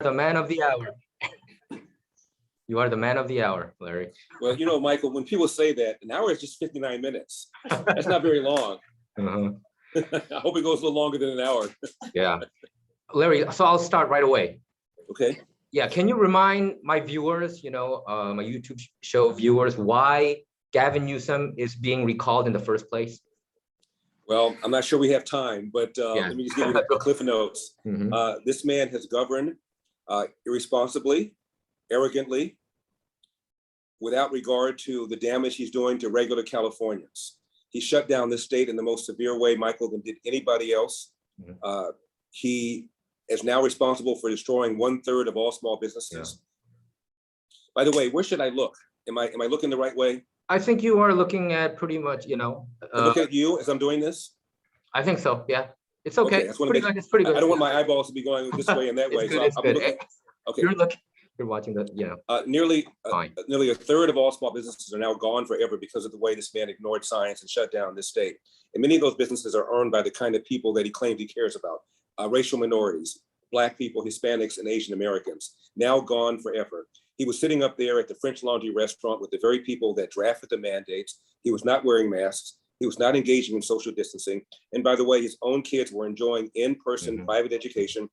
the man of the hour. You are the man of the hour, Larry. Well, you know, Michael, when people say that, an hour is just 59 minutes. That's not very long. Uh-huh. I hope it goes a little longer than an hour. Yeah. Larry, so I'll start right away. Okay. Yeah, can you remind my viewers, my YouTube show viewers, why Gavin Newsom is being recalled in the first place? Well, I'm not sure we have time, but let me just give you the cliff notes. Mm-hmm. This man has governed irresponsibly, arrogantly, without regard to the damage he's doing to regular Californians. He shut down this state in the most severe way, Michael, than did anybody else. Mm-hmm. He is now responsible for destroying 1/3 of all small businesses. Yeah. By the way, where should I look? Am I looking the right way? I think you are looking at pretty much, look at you as I'm doing this? I think so, yeah. It's okay. It's pretty good. I don't want my eyeballs to be going this way and that way. Good, so I'm looking, okay. You're watching the, nearly 1/3 of all small businesses are now gone forever because of the way this man ignored science and shut down this state. And many of those businesses are owned by the kind of people that he claimed he cares about. Racial minorities, Black people, Hispanics, and Asian Americans, now gone forever. He was sitting up there at the French Laundry restaurant with the very people that drafted the mandates. He was not wearing masks. He was not engaging in social distancing. And by the way, his own kids were enjoying in-person private education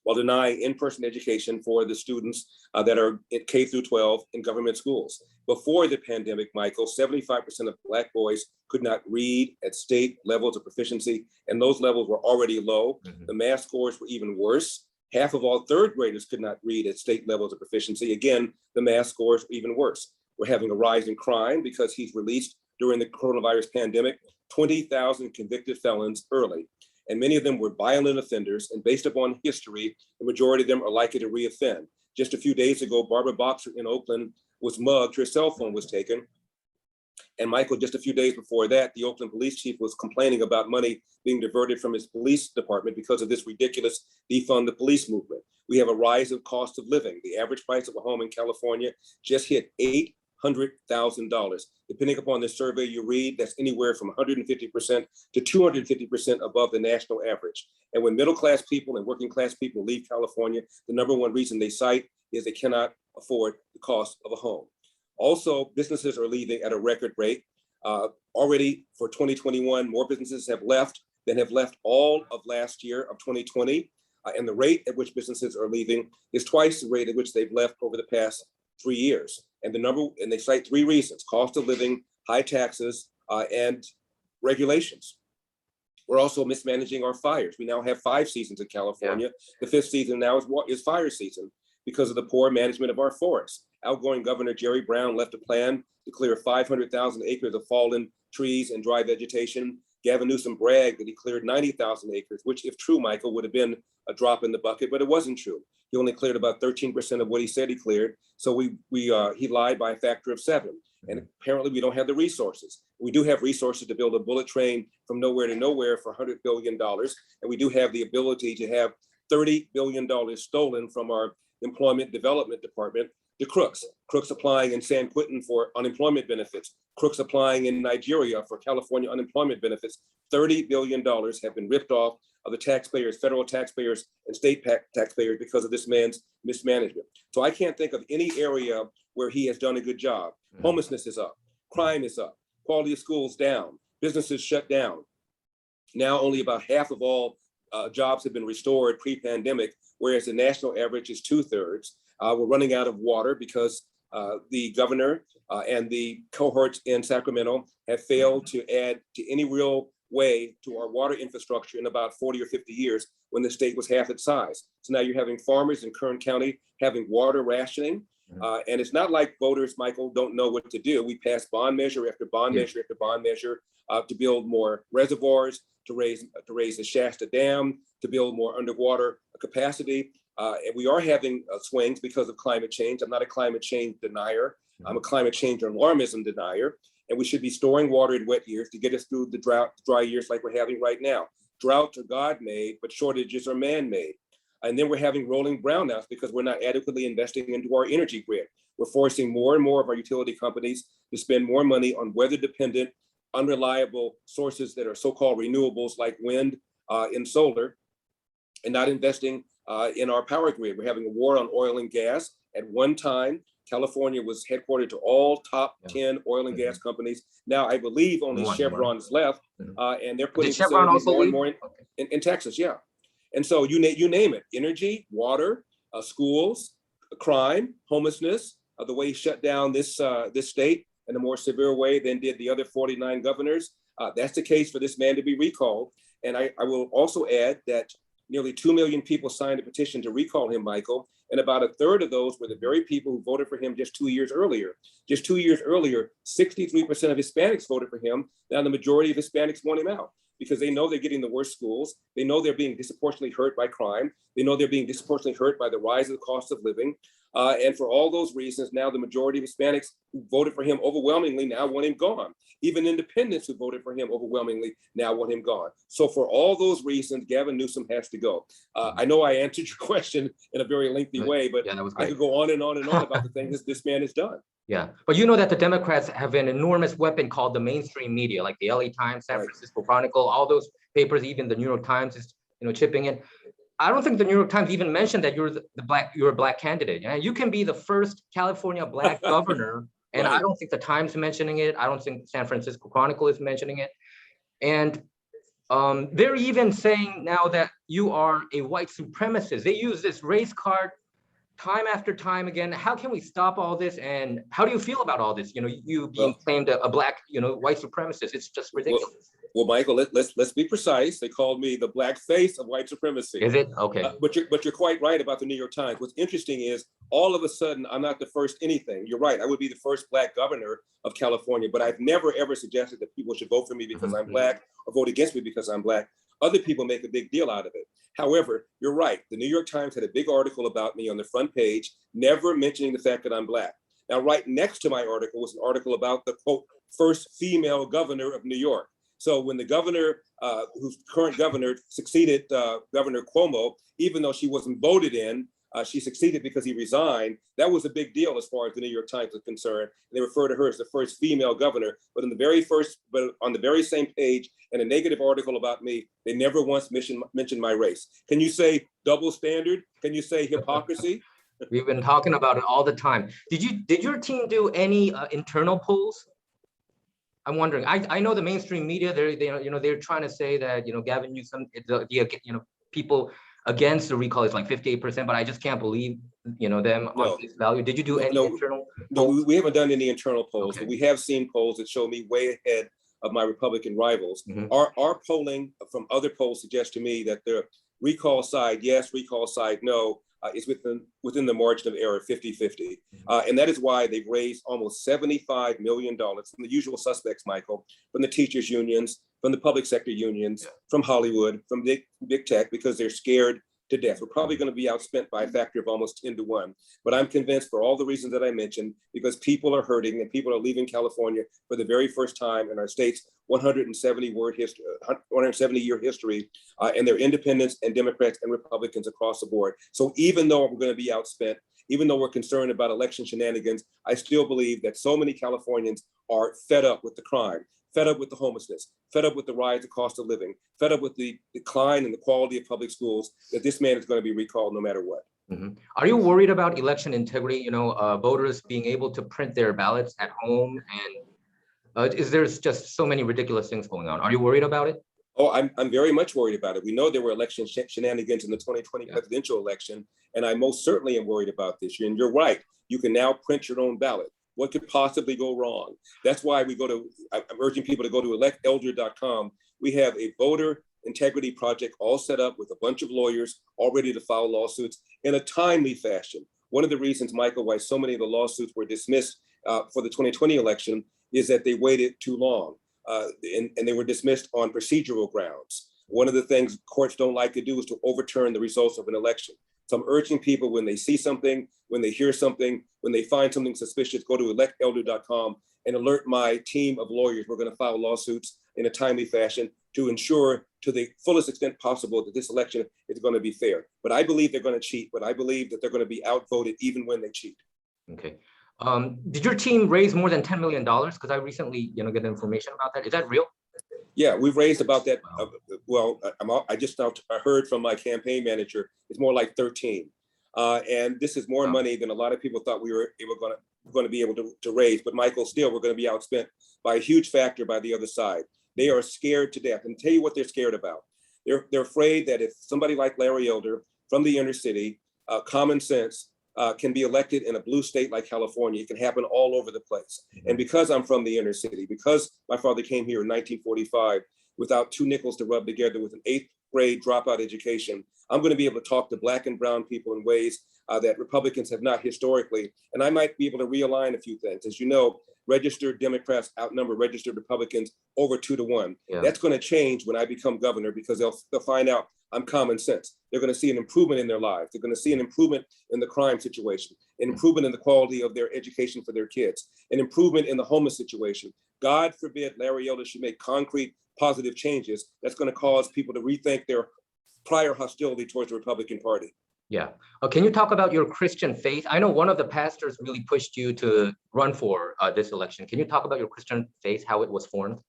while denying in-person education for the students that are at K through 12 in government schools. Before the pandemic, Michael, 75% of Black boys could not read at state levels of proficiency, and those levels were already low. The math scores were even worse. Half of all third graders could not read at state levels of proficiency. Again, the math scores were even worse. We're having a rise in crime because he's released during the coronavirus pandemic 20,000 convicted felons early. And many of them were violent offenders. And based upon history, the majority of them are likely to reoffend. Just a few days ago, Barbara Boxer in Oakland was mugged. Her cell phone was taken. And Michael, just a few days before that, the Oakland police chief was complaining about money being diverted from his police department because of this ridiculous defund the police movement. We have a rise of cost of living. The average price of a home in California just hit $800,000. Depending upon the survey you read, that's anywhere from 150% to 250% above the national average. And when middle-class people and working-class people leave California, the number one reason they cite is they cannot afford the cost of a home. Also, businesses are leaving at a record rate. Already for 2021, more businesses have left than have left all of last year of 2020. And the rate at which businesses are leaving is twice the rate at which they've left over the past 3 years. And they cite 3 reasons: cost of living, high taxes, and regulations. We're also mismanaging our fires. We now have 5 seasons in California. Yeah. The 5th season now is fire season because of the poor management of our forests. Outgoing Governor Jerry Brown left a plan to clear 500,000 acres of fallen trees and dry vegetation. Gavin Newsom bragged that he cleared 90,000 acres, which, if true, Michael, would have been a drop in the bucket, but it wasn't true. He only cleared about 13% of what he said he cleared. So he lied by a factor of 7. And apparently we don't have the resources. We do have resources to build a bullet train from nowhere to nowhere for $100 billion. And we do have the ability to have $30 billion stolen from our Employment Development Department to crooks applying in San Quentin for unemployment benefits, crooks applying in Nigeria for California unemployment benefits. $30 billion have been ripped off of the taxpayers, federal taxpayers and state taxpayers because of this man's mismanagement. So I can't think of any area where he has done a good job. Homelessness is up, crime is up, quality of schools down, businesses shut down. Now only about half of all jobs have been restored pre-pandemic, whereas the national average is 2/3. We're running out of water because the governor and the cohorts in Sacramento have failed to add to any real way to our water infrastructure in about 40 or 50 years when the state was half its size. So now you're having farmers in Kern County having water rationing. And it's not like voters, Michael, don't know what to do. We passed bond measure after bond measure after bond measure to build more reservoirs, to raise the Shasta Dam, to build more underwater capacity. And we are having swings because of climate change. I'm not a climate change denier. I'm a climate change alarmism denier. And we should be storing water in wet years to get us through the dry years like we're having right now. Droughts are God-made, but shortages are man-made. And then we're having rolling brownouts because we're not adequately investing into our energy grid. We're forcing more and more of our utility companies to spend more money on weather-dependent, unreliable sources that are so-called renewables like wind and solar, and not investing in our power grid. We're having a war on oil and gas. At one time, California was headquartered to all top 10 oil and gas companies. Now, I believe only Chevron is left, and they're putting facilities more and more in Texas. Yeah. And so you name it, energy, water, schools, crime, homelessness, the way he shut down this state in a more severe way than did the other 49 governors. That's the case for this man to be recalled. And I will also add that nearly 2 million people signed a petition to recall him, Michael, and about a third of those were the very people who voted for him just 2 years earlier. Just 2 years earlier, 63% of Hispanics voted for him. Now the majority of Hispanics want him out because they know they're getting the worst schools. They know they're being disproportionately hurt by crime. They know they're being disproportionately hurt by the rise of the cost of living. And for all those reasons, now the majority of Hispanics who voted for him overwhelmingly now want him gone. Even independents who voted for him overwhelmingly now want him gone. So for all those reasons, Gavin Newsom has to go. I know I answered your question in a very lengthy way, but yeah, I could go on and on and on about the things this man has done. Yeah, but you know that the Democrats have an enormous weapon called the mainstream media, like the LA Times, San Francisco Chronicle, all those papers, even the New York Times is, chipping in. I don't think the New York Times even mentioned that you're a black candidate. And you can be the first California black governor, and I don't think the Times is mentioning it. I don't think San Francisco Chronicle is mentioning it. And they're even saying now that you are a white supremacist. They use this race card time after time again. How can we stop all this? And how do you feel about all this? You being claimed a black, white supremacist. It's just ridiculous. Well, Michael, let's be precise. They called me the black face of white supremacy. Is it? Okay. But you're quite right about the New York Times. What's interesting is all of a sudden I'm not the first anything. You're right. I would be the first black governor of California, but I've never ever suggested that people should vote for me because I'm black or vote against me because I'm black. Other people make a big deal out of it. However, you're right. The New York Times had a big article about me on the front page, never mentioning the fact that I'm black. Now, right next to my article was an article about the, quote, first female governor of New York. So when the governor, whose current governor succeeded Governor Cuomo, even though she wasn't voted in, she succeeded because he resigned. That was a big deal as far as the New York Times is concerned. And they refer to her as the first female governor. But on the very same page, in a negative article about me, they never once mentioned my race. Can you say double standard? Can you say hypocrisy? We've been talking about it all the time. Did your team do any internal polls? I'm wondering. I know the mainstream media. They're trying to say that Gavin Newsom, people against the recall is like 58%, but I just can't believe them on face value. Did you do any internal polls? No, we haven't done any internal polls, but we have seen polls that show me way ahead of my Republican rivals. Our polling from other polls suggests to me that the recall side yes, recall side no, is within the margin of error, 50-50. And that is why they've raised almost $75 million from the usual suspects, Michael, from the teachers unions, from the public sector unions, from Hollywood, from big tech, because they're scared to death. We're probably going to be outspent by a factor of almost 10 to 1. But I'm convinced for all the reasons that I mentioned, because people are hurting and people are leaving California for the very first time in our state's 170-year history, and they're independents and Democrats and Republicans across the board. So even though we're going to be outspent, even though we're concerned about election shenanigans, I still believe that so many Californians are fed up with the crime, fed up with the homelessness, fed up with the rise of cost of living, fed up with the decline in the quality of public schools, that this man is going to be recalled no matter what. Are you worried about election integrity? Voters being able to print their ballots at home, and there's just so many ridiculous things going on. Are you worried about it? Oh, I'm very much worried about it. We know there were election shenanigans in the 2020 presidential election, and I most certainly am worried about this. And you're right. You can now print your own ballot. What could possibly go wrong? That's why I'm urging people to go to electelder.com. We have a voter integrity project all set up with a bunch of lawyers all ready to file lawsuits in a timely fashion. One of the reasons, Michael, why so many of the lawsuits were dismissed for the 2020 election is that they waited too long, and they were dismissed on procedural grounds. One of the things courts don't like to do is to overturn the results of an election. So I'm urging people, when they see something, when they hear something, when they find something suspicious, go to electelder.com and alert my team of lawyers. We're going to file lawsuits in a timely fashion to ensure to the fullest extent possible that this election is going to be fair. But I believe they're going to cheat, but I believe that they're going to be outvoted even when they cheat. Okay. Did your team raise more than $10 million? Because I recently, get information about that. Is that real? Yeah, we've raised about that. I just now heard from my campaign manager, it's more like 13. And this is more money than a lot of people thought we were going to be able to raise. But Michael, still, we're going to be outspent by a huge factor by the other side. They are scared to death. And tell you what they're scared about. They're afraid that if somebody like Larry Elder from the inner city, common sense, can be elected in a blue state like California, it can happen all over the place. And because I'm from the inner city, because my father came here in 1945 without 2 nickels to rub together with an 8th grade dropout education, I'm going to be able to talk to Black and brown people in ways that Republicans have not historically. And I might be able to realign a few things. As you know, registered Democrats outnumber registered Republicans over 2 to 1. Yeah. That's going to change when I become governor, because they'll find out I'm common sense. They're going to see an improvement in their lives. They're going to see an improvement in the crime situation, an improvement in the quality of their education for their kids, an improvement in the homeless situation. God forbid Larry Elder should make concrete, positive changes that's going to cause people to rethink their prior hostility towards the Republican Party. Yeah. Can you talk about your Christian faith? I know one of the pastors really pushed you to run for this election. Can you talk about your Christian faith, how it was formed?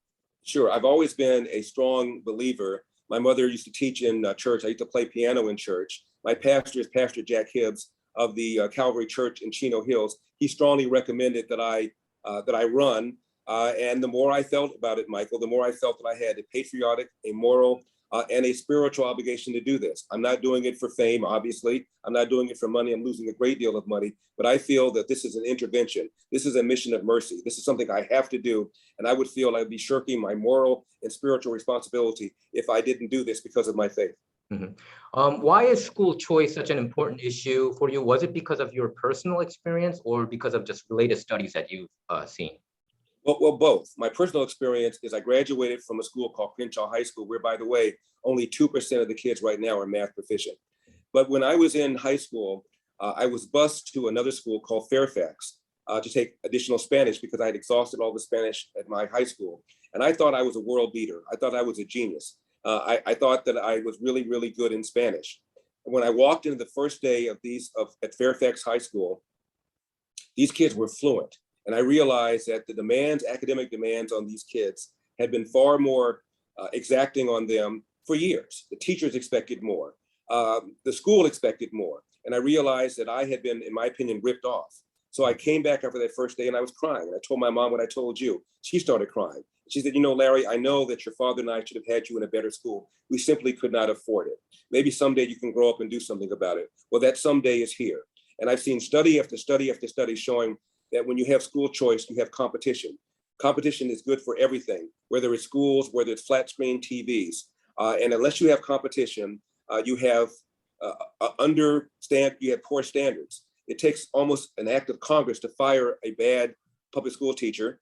Sure. I've always been a strong believer. My mother used to teach in church. I used to play piano in church. My pastor is Pastor Jack Hibbs of the Calvary Church in Chino Hills. He strongly recommended that I run. And the more I felt about it, Michael, the more I felt that I had a patriotic, a moral, and a spiritual obligation to do this. I'm not doing it for fame, obviously. I'm not doing it for money. I'm losing a great deal of money, but I feel that this is an intervention. This is a mission of mercy. This is something I have to do. And I would feel I'd be shirking my moral and spiritual responsibility if I didn't do this because of my faith. Mm-hmm. Why is school choice such an important issue for you? Was it because of your personal experience or because of just related studies that you've seen? Well, both. My personal experience is I graduated from a school called Crenshaw High School, where, by the way, only 2% of the kids right now are math proficient. But when I was in high school, I was bused to another school called Fairfax to take additional Spanish because I had exhausted all the Spanish at my high school. And I thought I was a world beater. I thought I was a genius. I thought that I was really, really good in Spanish. And when I walked into the first day at Fairfax High School, these kids were fluent. And I realized that the academic demands on these kids had been far more exacting on them for years. The teachers expected more. The school expected more. And I realized that I had been, in my opinion, ripped off. So I came back after that first day and I was crying. And I told my mom what I told you. She started crying. She said, Larry, I know that your father and I should have had you in a better school. We simply could not afford it. Maybe someday you can grow up and do something about it. Well, that someday is here. And I've seen study after study after study showing that when you have school choice, you have competition. Competition is good for everything, whether it's schools, whether it's flat screen TVs. And unless you have competition, you have poor standards. It takes almost an act of Congress to fire a bad public school teacher.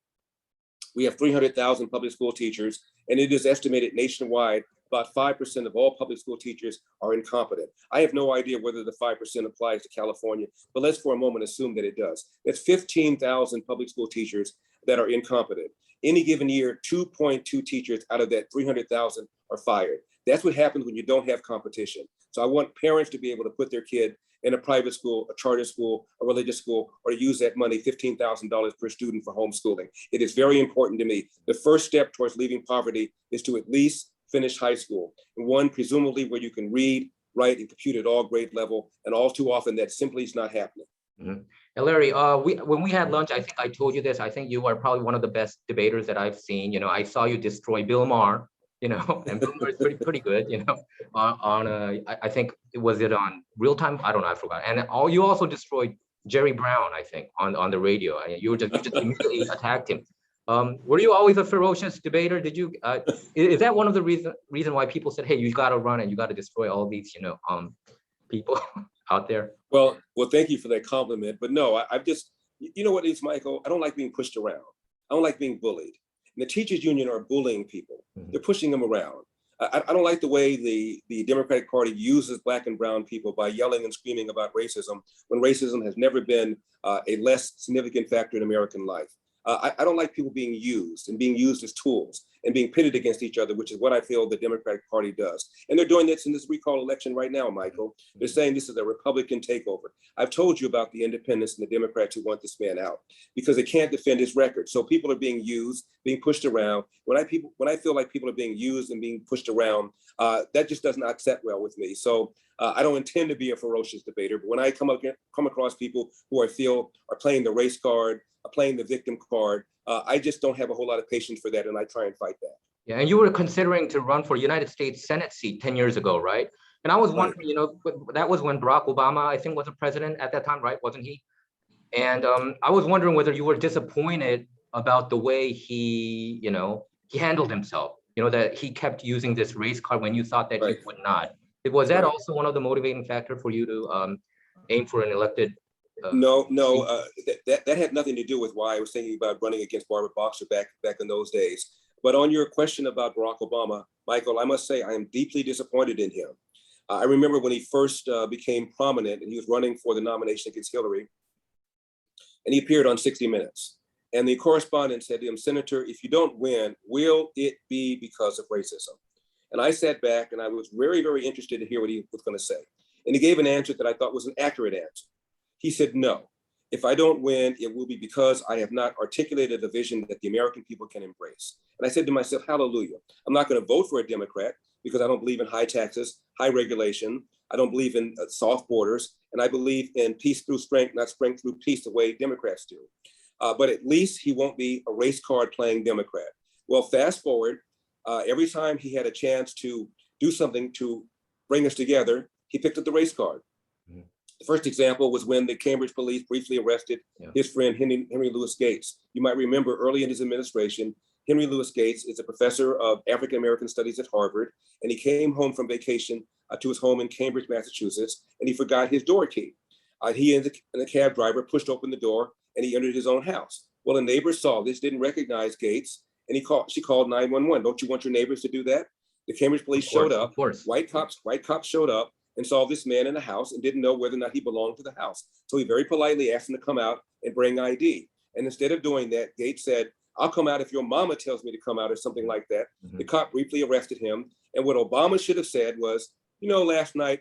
We have 300,000 public school teachers, and it is estimated nationwide about 5% of all public school teachers are incompetent. I have no idea whether the 5% applies to California, but let's for a moment assume that it does. That's 15,000 public school teachers that are incompetent. Any given year, 2.2 teachers out of that 300,000 are fired. That's what happens when you don't have competition. So I want parents to be able to put their kid in a private school, a charter school, a religious school, or to use that money, $15,000 per student for homeschooling. It is very important to me. The first step towards leaving poverty is to at least finish high school, and one presumably where you can read, write, and compute at all grade level, and all too often that simply is not happening. Mm-hmm. And Larry, when we had lunch, I think I told you this, I think you are probably one of the best debaters that I've seen. I saw you destroy Bill Maher, and Bill Maher is pretty good, I think, was it on Real Time? I don't know, I forgot. And you also destroyed Jerry Brown, I think, on the radio. You just immediately attacked him. Were you always a ferocious debater? Did you? Is that one of the reason why people said, "Hey, you got to run and you got to destroy all these, people out there"? Well, thank you for that compliment. But no, I've just, what it is, Michael. I don't like being pushed around. I don't like being bullied. And the teachers union are bullying people. Mm-hmm. They're pushing them around. I don't like the way the Democratic Party uses Black and brown people by yelling and screaming about racism when racism has never been a less significant factor in American life. I don't like people being used as tools and being pitted against each other, which is what I feel the Democratic Party does. And they're doing this in this recall election right now, Michael. They're saying this is a Republican takeover. I've told you about the independents and the Democrats who want this man out because they can't defend his record. So people are being used, being pushed around. When I feel like people are being used and being pushed around, that just does not set well with me. So I don't intend to be a ferocious debater, but when I come across people who I feel are playing the race card, are playing the victim card, I just don't have a whole lot of patience for that, and I try and fight that. Yeah, and you were considering to run for United States Senate seat 10 years ago, right? And I was wondering, you know, that was when Barack Obama, I think, was the president at that time, right? Wasn't he? And I was wondering whether you were disappointed about the way he, you know, he handled himself, you know, that he kept using this race card when you thought that he would not. Was that also one of the motivating factor for you to aim for an elected? No, that had nothing to do with why I was thinking about running against Barbara Boxer back in those days. But on your question about Barack Obama, Michael, I must say I am deeply disappointed in him. I remember when he first became prominent and he was running for the nomination against Hillary, and he appeared on 60 Minutes. And the correspondent said to him, Senator, if you don't win, will it be because of racism? And I sat back and I was very, very interested to hear what he was going to say. And he gave an answer that I thought was an accurate answer. He said, no, if I don't win, it will be because I have not articulated a vision that the American people can embrace. And I said to myself, hallelujah. I'm not going to vote for a Democrat because I don't believe in high taxes, high regulation. I don't believe in soft borders. And I believe in peace through strength, not strength through peace, the way Democrats do. But at least he won't be a race card playing Democrat. Well, fast forward, every time he had a chance to do something to bring us together, he picked up the race card. Mm-hmm. The first example was when the Cambridge police briefly arrested his friend Henry Louis Gates. You might remember early in his administration, Henry Louis Gates is a professor of African American studies at Harvard, and he came home from vacation to his home in Cambridge, Massachusetts, and he forgot his door key. He and the cab driver pushed open the door, and he entered his own house. Well, a neighbor saw this, didn't recognize Gates, and she called 911. Don't you want your neighbors to do that? The Cambridge police showed up. White cops showed up and saw this man in the house and didn't know whether or not he belonged to the house. So he very politely asked him to come out and bring ID. And instead of doing that, Gates said, I'll come out if your mama tells me to come out or something like that. Mm-hmm. The cop briefly arrested him. And what Obama should have said was, you know, last night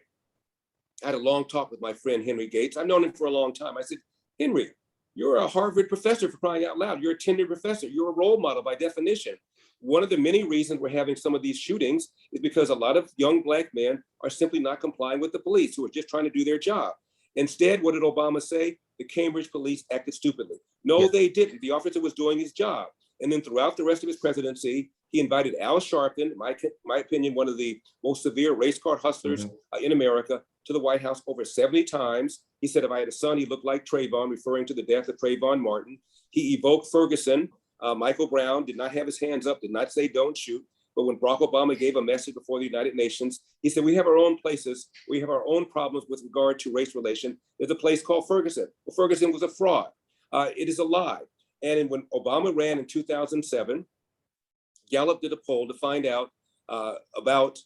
I had a long talk with my friend Henry Gates. I've known him for a long time. I said, Henry, you're a Harvard professor, for crying out loud. You're a tenured professor. You're a role model by definition. One of the many reasons we're having some of these shootings is because a lot of young Black men are simply not complying with the police, who are just trying to do their job. Instead, what did Obama say? The Cambridge police acted stupidly. No, they didn't. The officer was doing his job. And then throughout the rest of his presidency, he invited Al Sharpton, in my opinion, one of the most severe race card hustlers in America, to the White House over 70 times. He said, if I had a son, he looked like Trayvon, referring to the death of Trayvon Martin. He evoked Ferguson. Michael Brown did not have his hands up, did not say don't shoot. But when Barack Obama gave a message before the United Nations, he said, we have our own places. We have our own problems with regard to race relation. There's a place called Ferguson. Well, Ferguson was a fraud. It is a lie. And when Obama ran in 2007, Gallup did a poll to find out about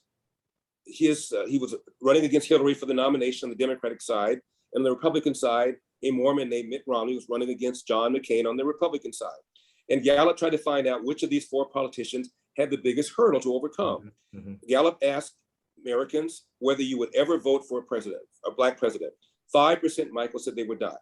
he was running against Hillary for the nomination on the Democratic side. And on the Republican side, a Mormon named Mitt Romney was running against John McCain on the Republican side. And Gallup tried to find out which of these four politicians had the biggest hurdle to overcome. Mm-hmm. Gallup asked Americans whether you would ever vote for a Black president. 5%, Michael, said they would not.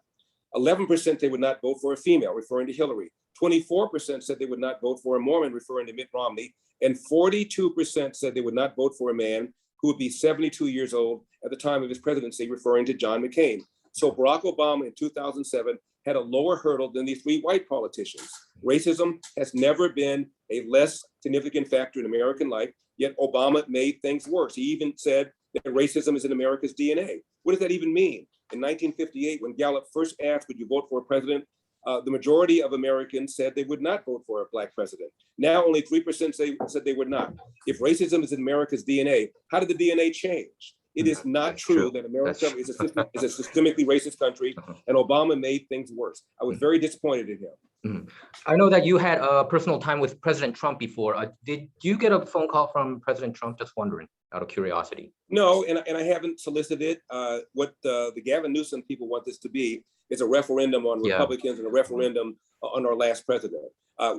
11% they would not vote for a female, referring to Hillary. 24% said they would not vote for a Mormon, referring to Mitt Romney. And 42% said they would not vote for a man who would be 72 years old at the time of his presidency, referring to John McCain. So Barack Obama in 2007 had a lower hurdle than these three white politicians. Racism has never been a less significant factor in American life, yet Obama made things worse. He even said that racism is in America's DNA. What does that even mean? In 1958, when Gallup first asked, would you vote for a president? The majority of Americans said they would not vote for a Black president. Now only 3% said they would not. If racism is in America's DNA, how did the DNA change? It is not true that America is a systemically racist country, and Obama made things worse. I was very disappointed in him. I know that you had a personal time with President Trump before. Did you get a phone call from President Trump? Just wondering, out of curiosity. No, and I haven't solicited it. What the Gavin Newsom people want this to be is a referendum on Republicans and a referendum on our last president.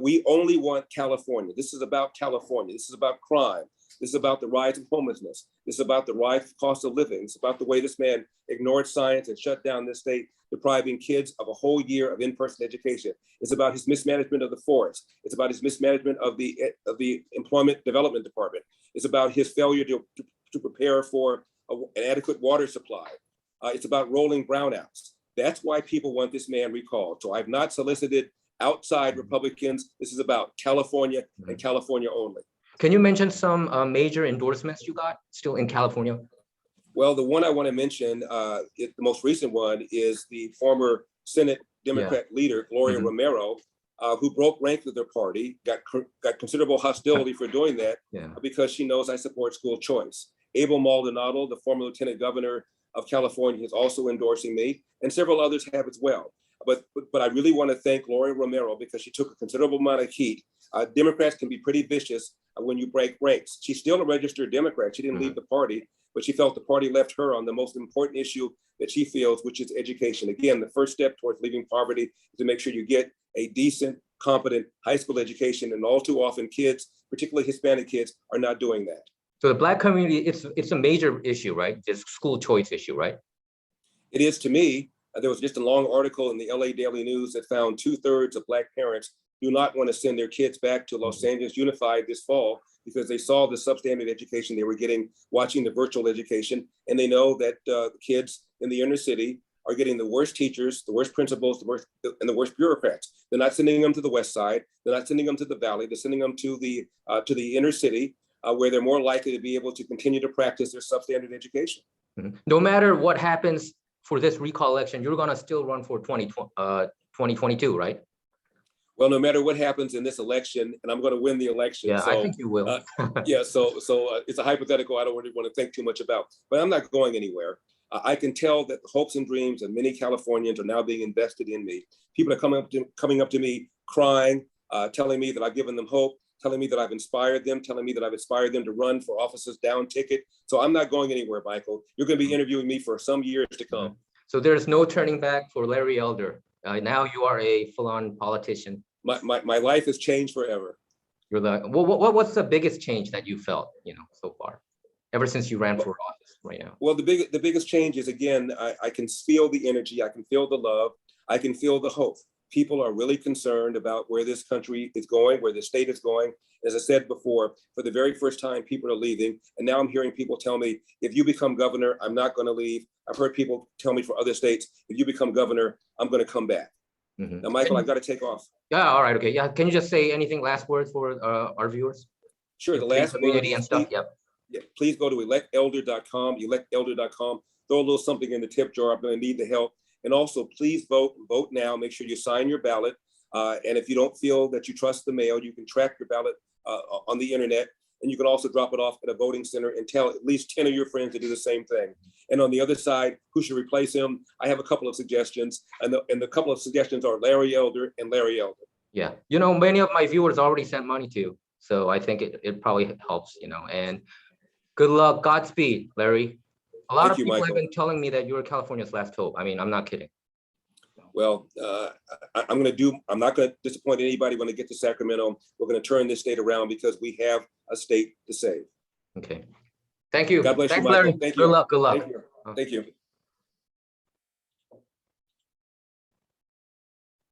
We only want California. This is about California. This is about crime. This is about the rise of homelessness. This is about the rise of cost of living. It's about the way this man ignored science and shut down this state, depriving kids of a whole year of in-person education. It's about his mismanagement of the forest. It's about his mismanagement of the Employment Development Department. It's about his failure to prepare for an adequate water supply. It's about rolling brownouts. That's why people want this man recalled. So I've not solicited outside Republicans. This is about California and California only. Can you mention some major endorsements you got still in California? Well, the one I want to mention, the most recent one, is the former Senate Democrat leader, Gloria Romero, who broke rank with their party, got considerable hostility for doing that because she knows I support school choice. Abel Maldonado, the former lieutenant governor of California, is also endorsing me, and several others have as well. But I really want to thank Gloria Romero because she took a considerable amount of heat. Democrats can be pretty vicious when you break ranks. She's still a registered Democrat. She didn't leave the party, but she felt the party left her on the most important issue that she feels, which is education. Again, the first step towards leaving poverty is to make sure you get a decent, competent high school education. And all too often kids, particularly Hispanic kids, are not doing that. So the Black community, it's a major issue, right? It's school choice issue, right? It is to me. There was just a long article in the LA Daily News that found 2/3 of Black parents do not want to send their kids back to Los Angeles Unified this fall because they saw the substandard education they were getting watching the virtual education. And they know that kids in the inner city are getting the worst teachers, the worst principals, and the worst bureaucrats. They're not sending them to the West Side. They're not sending them to the Valley. They're sending them to the inner city where they're more likely to be able to continue to practice their substandard education. No matter what happens for this recall election, you're going to still run for 2022, right? Well, no matter what happens in this election, and I'm going to win the election. Yeah, so, I think you will. So it's a hypothetical I don't really want to think too much about, but I'm not going anywhere. I can tell that the hopes and dreams of many Californians are now being invested in me. People are coming up to me crying, telling me that I've given them hope, telling me that I've inspired them, telling me that I've inspired them to run for officers down ticket. So I'm not going anywhere, Michael. You're going to be interviewing me for some years to come. So there's no turning back for Larry Elder. Now you are a full-on politician. My life has changed forever. You're what's the biggest change that you felt, so far, ever since you ran for office right now? Well, the biggest change is, again, I can feel the energy. I can feel the love. I can feel the hope. People are really concerned about where this country is going, where the state is going. As I said before, for the very first time, people are leaving. And now I'm hearing people tell me, if you become governor, I'm not going to leave. I've heard people tell me for other states, if you become governor, I'm going to come back. Now, Michael, I've got to take off. Yeah, all right, okay. Yeah, can you just say anything, last words for our viewers? Sure, the last community and stuff, Yeah, please go to electelder.com, electelder.com. Throw a little something in the tip jar. I'm going to need the help. And also, please vote now. Make sure you sign your ballot. And if you don't feel that you trust the mail, you can track your ballot on the internet. And you can also drop it off at a voting center and tell at least 10 of your friends to do the same thing. And on the other side, who should replace him? I have a couple of suggestions. And the couple of suggestions are Larry Elder and Larry Elder. Yeah, many of my viewers already sent money to you. So I think it probably helps, and good luck, Godspeed, Larry. A lot of people have been telling me that you're California's last hope. I mean, I'm not kidding. Well, I'm not going to disappoint anybody when they get to Sacramento. We're going to turn this state around because we have a state to save. Okay. Thank you. God bless you, Larry. Michael. Thank you. Good luck. Good luck. Thank you.